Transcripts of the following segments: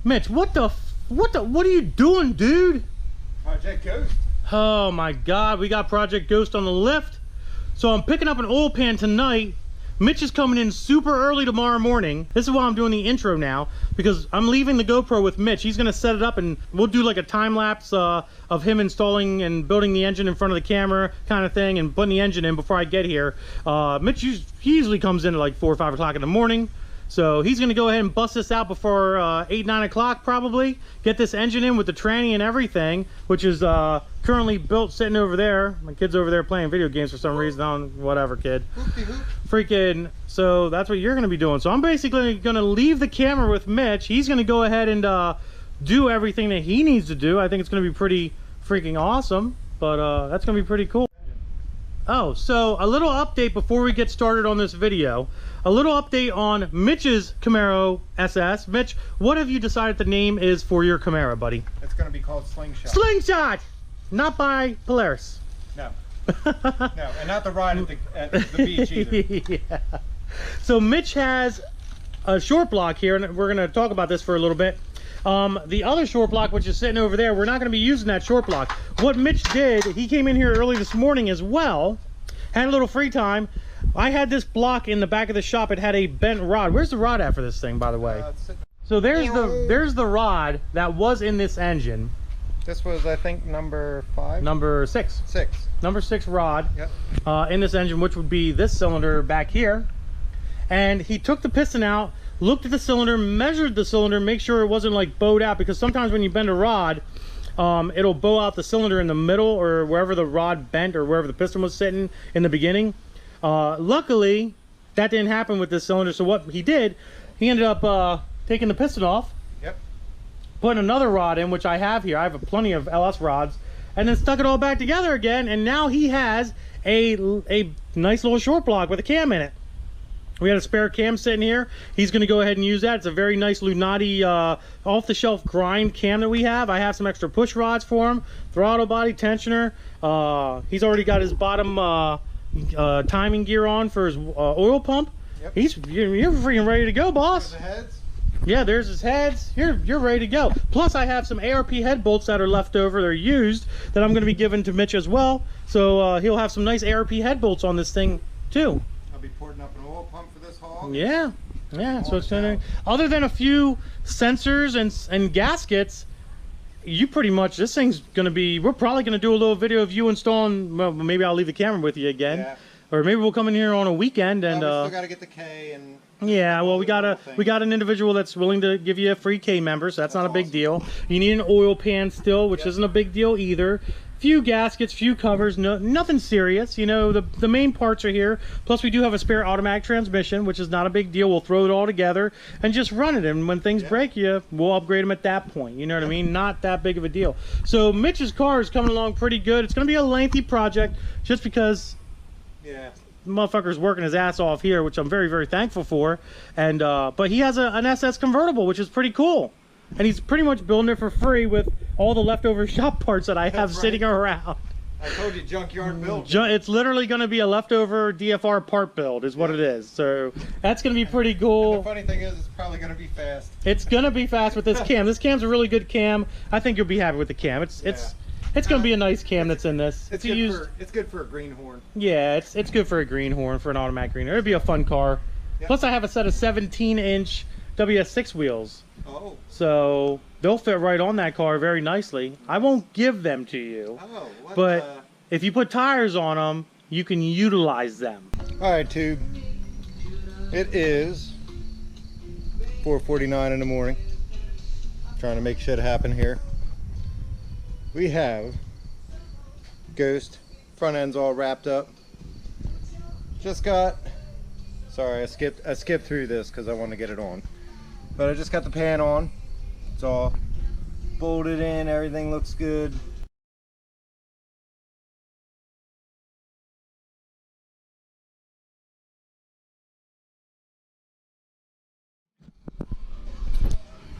Mitch, what are you doing, dude? Project Ghost. Oh my God, we got Project Ghost on the lift. So I'm picking up an oil pan tonight. Mitch is coming in super early tomorrow morning. This is why I'm doing the intro now, because I'm leaving the GoPro with Mitch. He's gonna set it up and we'll do like a time lapse of him installing and building the engine in front of the camera kind of thing and putting the engine in before I get here. Mitch he usually comes in at like 4 or 5 o'clock in the morning. So he's gonna go ahead and bust this out before 8, 9 o'clock probably. Get this engine in with the tranny and everything, which is currently built, sitting over there. My kid's over there playing video games for some reason. I don't, whatever, kid. Freaking, so that's what you're gonna be doing. So I'm basically gonna leave the camera with Mitch. He's gonna go ahead and do everything that he needs to do. I think it's gonna be pretty freaking awesome, but that's gonna be pretty cool. Oh, so a little update before we get started on this video. A little update on Mitch's Camaro SS. Mitch, what have you decided the name is for your Camaro, buddy? It's going to be called Slingshot. Slingshot! Not by Polaris. No. No, and not the ride at the beach either. Yeah. So Mitch has a short block here, and we're going to talk about this for a little bit. The other short block, which is sitting over there, we're not going to be using that short block. What Mitch did, he came in here early this morning as well, had a little free time. I had this block in the back of the shop. It had a bent rod. Where's the rod at for this thing, by the way? So there's the rod that was in this engine. This was, I think, number 5? Number 6. 6. Number 6 rod. Yep. In this engine, which would be this cylinder back here. And he took the piston out, looked at the cylinder, measured the cylinder, make sure it wasn't like bowed out, because sometimes when you bend a rod, it'll bow out the cylinder in the middle or wherever the rod bent or wherever the piston was sitting in the beginning. Luckily, that didn't happen with this cylinder. So what he did, he ended up taking the piston off. Yep. Putting another rod in, which I have here. I have plenty of LS rods, and then stuck it all back together again. And now he has a nice little short block with a cam in it. We had a spare cam sitting here. He's going to go ahead and use that. It's a very nice Lunati off-the-shelf grind cam that we have. I have some extra push rods for him, throttle body, tensioner. He's already got his bottom timing gear on for his oil pump. Yep. You're freaking ready to go, boss. There's the heads. Yeah, there's his heads. You're ready to go. Plus, I have some ARP head bolts that are left over. They're used that I'm going to be giving to Mitch as well. So he'll have some nice ARP head bolts on this thing too. I'll be porting up an oil pump for this haul. Yeah, yeah. So it's gonna, other than a few sensors and gaskets, you pretty much, this thing's gonna be, we're probably gonna do a little video of you installing. Well, maybe I'll leave the camera with you again. Yeah. Or maybe we'll come in here on a weekend and we still gotta get the K and yeah, well, we got an individual that's willing to give you a free K member, so that's not a big deal. You need an oil pan still, which isn't a big deal either. Few gaskets, few covers, nothing serious. You know, the main parts are here. Plus, we do have a spare automatic transmission, which is not a big deal. We'll throw it all together and just run it. And when things break you, we'll upgrade them at that point. You know what I mean? Not that big of a deal. So Mitch's car is coming along pretty good. It's going to be a lengthy project just because the motherfucker's working his ass off here, which I'm very, very thankful for. And but he has an SS convertible, which is pretty cool. And he's pretty much building it for free with all the leftover shop parts that I have sitting around. I told you, junkyard build. It's literally going to be a leftover DFR part build is what it is. So that's going to be pretty cool. And the funny thing is, it's probably going to be fast. It's going to be fast with this cam. This cam's a really good cam. I think you'll be happy with the cam. It's going to be a nice cam that's in this. It's good for a greenhorn. Yeah, it's good for a greenhorn, for an automatic greenhorn. It'd be a fun car. Yep. Plus I have a set of 17-inch WS6 wheels. Oh. So they'll fit right on that car very nicely. I won't give them to you, but if you put tires on them, you can utilize them. All right, Tube. It is 4:49 in the morning. Trying to make shit happen here. We have Ghost. Front end's all wrapped up. Just got. Sorry, I skipped through this because I want to get it on. But I just got the pan on. It's all bolted in, everything looks good.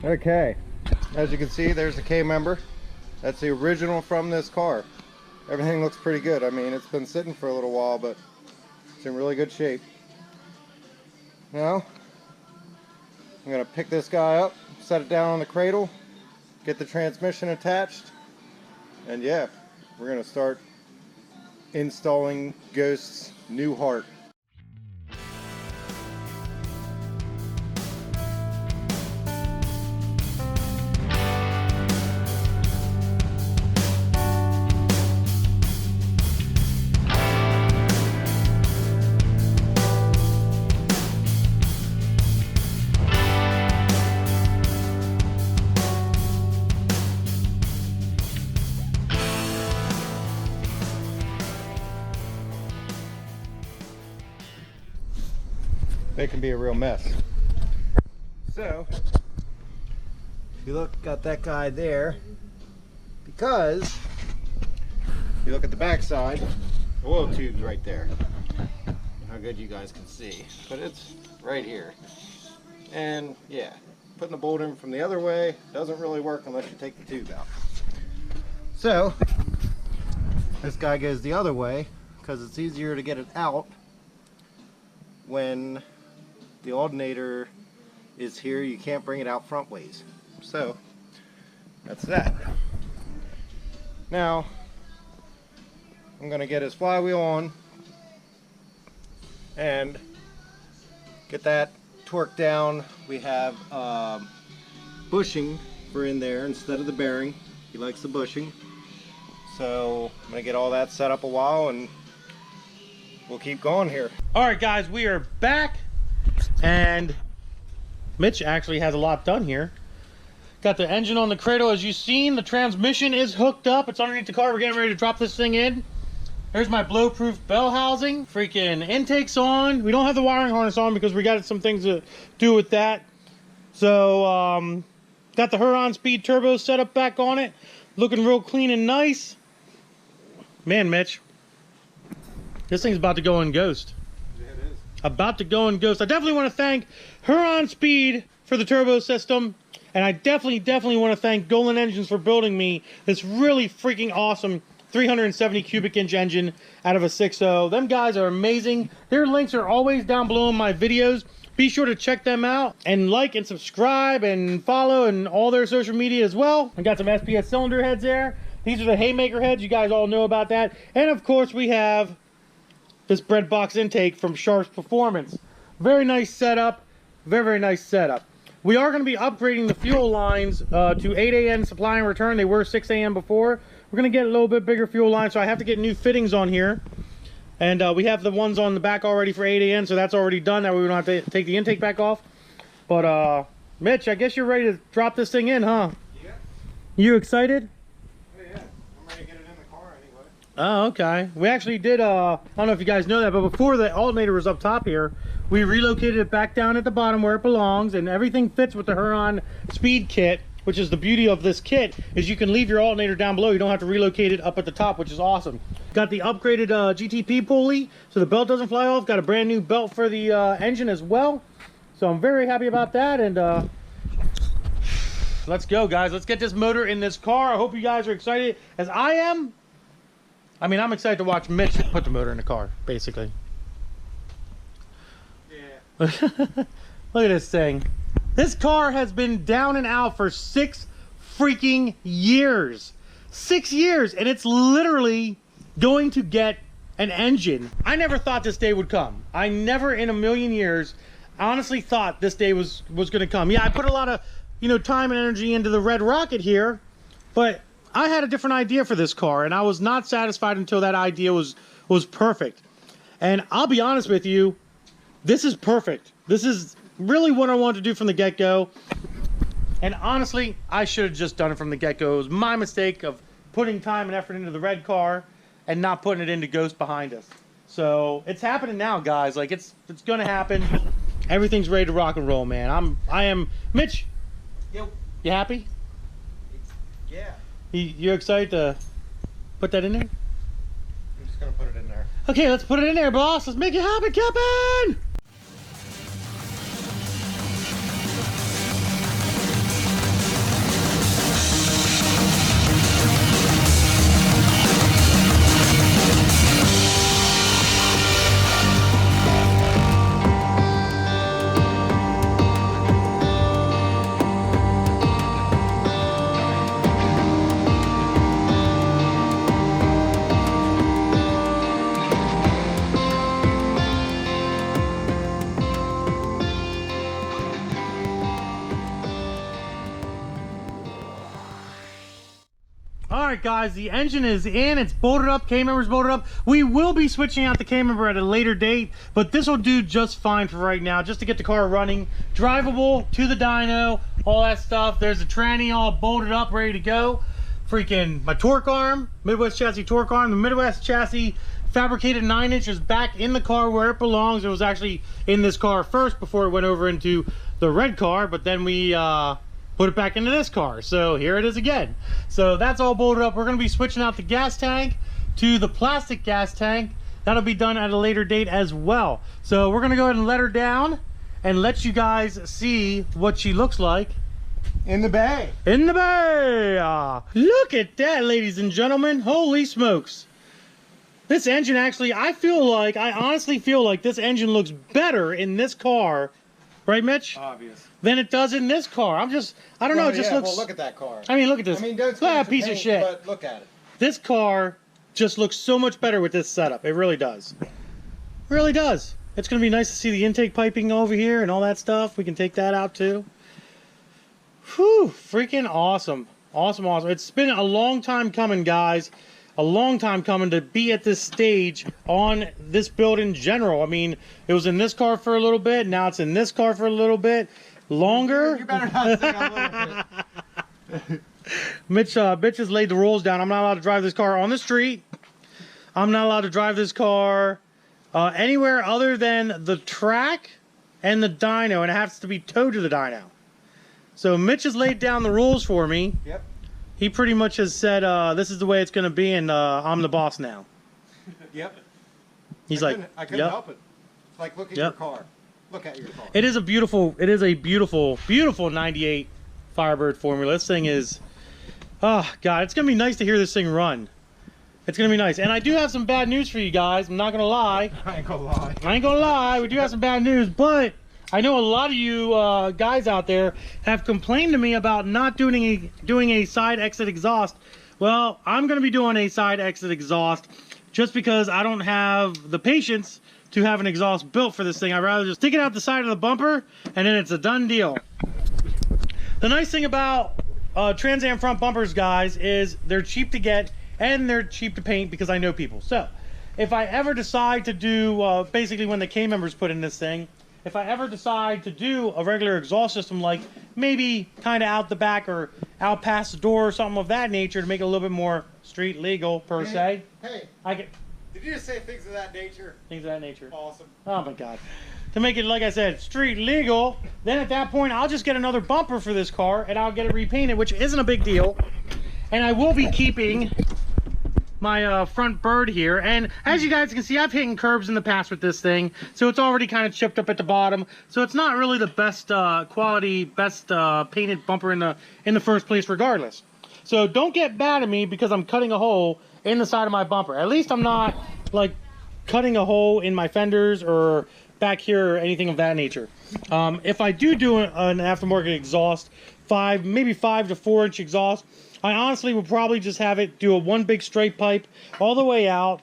Okay, as you can see, there's the K member. That's the original from this car. Everything looks pretty good. I mean, it's been sitting for a little while, but it's in really good shape. Now, I'm gonna pick this guy up, set it down on the cradle, get the transmission attached, and yeah, we're gonna start installing Ghost's new heart. They can be a real mess. So, if you look, got that guy there, because if you look at the back side, the oil tube's right there. How good you guys can see, but it's right here. And yeah, putting the bolt in from the other way doesn't really work unless you take the tube out. So, this guy goes the other way because it's easier to get it out when the alternator is here. You can't bring it out front ways. So that's that. Now I'm gonna get his flywheel on and get that torqued down. We have bushing for in there instead of the bearing. He likes the bushing. So I'm gonna get all that set up a while and we'll keep going here. All right, guys, we are back, and Mitch actually has a lot done here. Got the engine on the cradle, as you've seen. The transmission is hooked up. It's underneath the car. We're getting ready to drop this thing in. There's my blow-proof bell housing. Freaking intake's on. We don't have the wiring harness on because we got some things to do with that. So, got the Huron Speed turbo set up back on it. Looking real clean and nice. Man, Mitch, this thing's about to go in ghost. Yeah, it is. About to go in ghost. I definitely want to thank Huron Speed for the turbo system. And I definitely want to thank Golen Engines for building me this really freaking awesome 370 cubic inch engine out of a 6.0. Them guys are amazing. Their links are always down below in my videos. Be sure to check them out and like and subscribe and follow and all their social media as well. I got some SPS cylinder heads there. These are the Haymaker heads. You guys all know about that. And of course we have this bread box intake from Sharp's Performance. Very nice setup. Very nice setup. We are going to be upgrading the fuel lines to 8 a.m. supply and return. They were 6 a.m. before. We're going to get a little bit bigger fuel line, so I have to get new fittings on here. And we have the ones on the back already for 8 a.m., so that's already done. That way we don't have to take the intake back off. But, Mitch, I guess you're ready to drop this thing in, huh? Yeah. You excited? Oh, yeah. I'm ready to get it in the car anyway. Oh, okay. We actually did, I don't know if you guys know that, but before the alternator was up top here, we relocated it back down at the bottom where it belongs, and everything fits with the Huron Speed kit, which is the beauty of this kit, is you can leave your alternator down below. You don't have to relocate it up at the top, which is awesome. Got the upgraded GTP pulley, so the belt doesn't fly off. Got a brand new belt for the engine as well. So I'm very happy about that, and let's go, guys. Let's get this motor in this car. I hope you guys are excited as I am. I mean, I'm excited to watch Mitch put the motor in the car, basically. Yeah. Look at this thing. This car has been down and out for 6 freaking years. 6 years, and it's literally going to get an engine. I never thought this day would come. I never in a million years honestly thought this day was going to come. Yeah, I put a lot of, time and energy into the Red Rocket here, but I had a different idea for this car, and I was not satisfied until that idea was perfect. And I'll be honest with you, this is perfect. This is really what I wanted to do from the get-go. And honestly, I should have just done it from the get-go. It was my mistake of putting time and effort into the red car and not putting it into Ghost behind us. So it's happening now, guys. Like it's gonna happen. Everything's ready to rock and roll, man. I am Mitch. Yo. You happy? Yeah. You excited to put that in there? I'm just gonna put it in there. Okay, let's put it in there, boss. Let's make it happen, Captain! All right, guys, the engine is in. It's bolted up. K-member's bolted up. We will be switching out the K-member at a later date, but this will do just fine for right now, just to get the car running, drivable to the dyno, all that stuff. There's a tranny all bolted up, ready to go. Freaking my torque arm, Midwest chassis torque arm. The Midwest chassis fabricated 9 inches back in the car where it belongs. It was actually in this car first before it went over into the red car, but then we put it back into this car. So here it is again. So that's all bolted up. We're going to be switching out the gas tank to the plastic gas tank. That'll be done at a later date as well. So we're going to go ahead and let her down and let you guys see what she looks like In the bay. in the bay. Look at that, ladies and gentlemen. Holy smokes. This engine actually, I honestly feel like this engine looks better in this car, right, Mitch? Obvious. Than it does in this car. I don't know, it just looks... Well, look at that car. I mean, look at this. I mean, don't Flat piece of shit. But look at it. This car just looks so much better with this setup. It really does. Really does. It's going to be nice to see the intake piping over here and all that stuff. We can take that out too. Whew, freaking awesome. Awesome, awesome. It's been a long time coming, guys. A long time coming to be at this stage on this build in general. I mean, it was in this car for a little bit. Now it's in this car for a little bit. Longer. You better not say a little bit. Mitch has laid the rules down. I'm not allowed to drive this car on the street. I'm not allowed to drive this car anywhere other than the track and the dyno, and it has to be towed to the dyno. So Mitch has laid down the rules for me. Yep. He pretty much has said, this is the way it's going to be, and I'm the boss now. Yep. He's I like, couldn't yep. help it. Like, look at Yep. your car. Look at your car. It is a beautiful 98 Firebird formula. This thing is, oh God, it's going to be nice to hear this thing run. It's going to be nice. And I do have some bad news for you guys. I'm not going to lie. I ain't gonna lie. I ain't going to lie. We do have some bad news, but I know a lot of you guys out there have complained to me about not doing a side exit exhaust. Well, I'm going to be doing a side exit exhaust just because I don't have the patience to have an exhaust built for this thing. I'd rather just stick it out the side of the bumper and then it's a done deal. The nice thing about Trans Am front bumpers, guys, is they're cheap to get and they're cheap to paint because I know people. So if I ever decide to do, basically when the K-members put in this thing, if I ever decide to do a regular exhaust system, like maybe kind of out the back or out past the door or something of that nature to make it a little bit more street legal per se, Hey, I can... did you just say things of that nature? Things of that nature. Awesome. Oh my God. To make it, like I said, street legal, then at that point, I'll just get another bumper for this car and I'll get it repainted, which isn't a big deal. And I will be keeping my front bird here. And as you guys can see, I've hit curbs in the past with this thing. So it's already kind of chipped up at the bottom. So it's not really the best quality, best painted bumper in the first place regardless. So don't get mad at me because I'm cutting a hole in the side of my bumper. At least I'm not like cutting a hole in my fenders or back here or anything of that nature. If I do an aftermarket exhaust, maybe 5 to 4 inch exhaust, I honestly would probably just have it do a one big straight pipe all the way out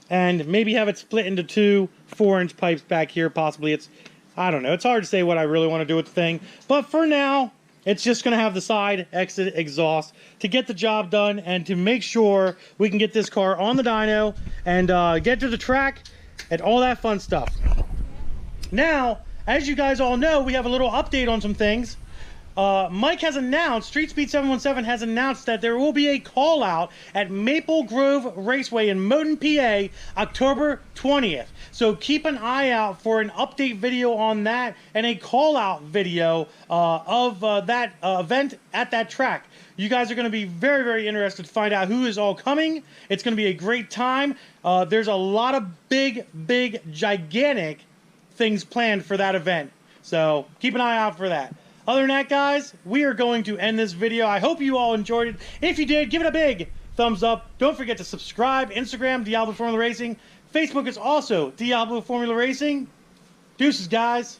and maybe have it split into 2 4-inch pipes back here. Possibly I don't know. It's hard to say what I really want to do with the thing. But for now, it's just going to have the side exit exhaust to get the job done and to make sure we can get this car on the dyno and get to the track and all that fun stuff. Now, as you guys all know, we have a little update on some things. Mike has announced, Street Speed 717 has announced that there will be a call out at Maple Grove Raceway in Moden, PA, October 20th. So keep an eye out for an update video on that and a call out video of that event at that track. You guys are going to be very, very interested to find out who is all coming. It's going to be a great time. There's a lot of big, gigantic things planned for that event. So keep an eye out for that. Other than that, guys, we are going to end this video. I hope you all enjoyed it. If you did, give it a big thumbs up. Don't forget to subscribe. Instagram, Diablo Formula Racing. Facebook is also Diablo Formula Racing. Deuces, guys.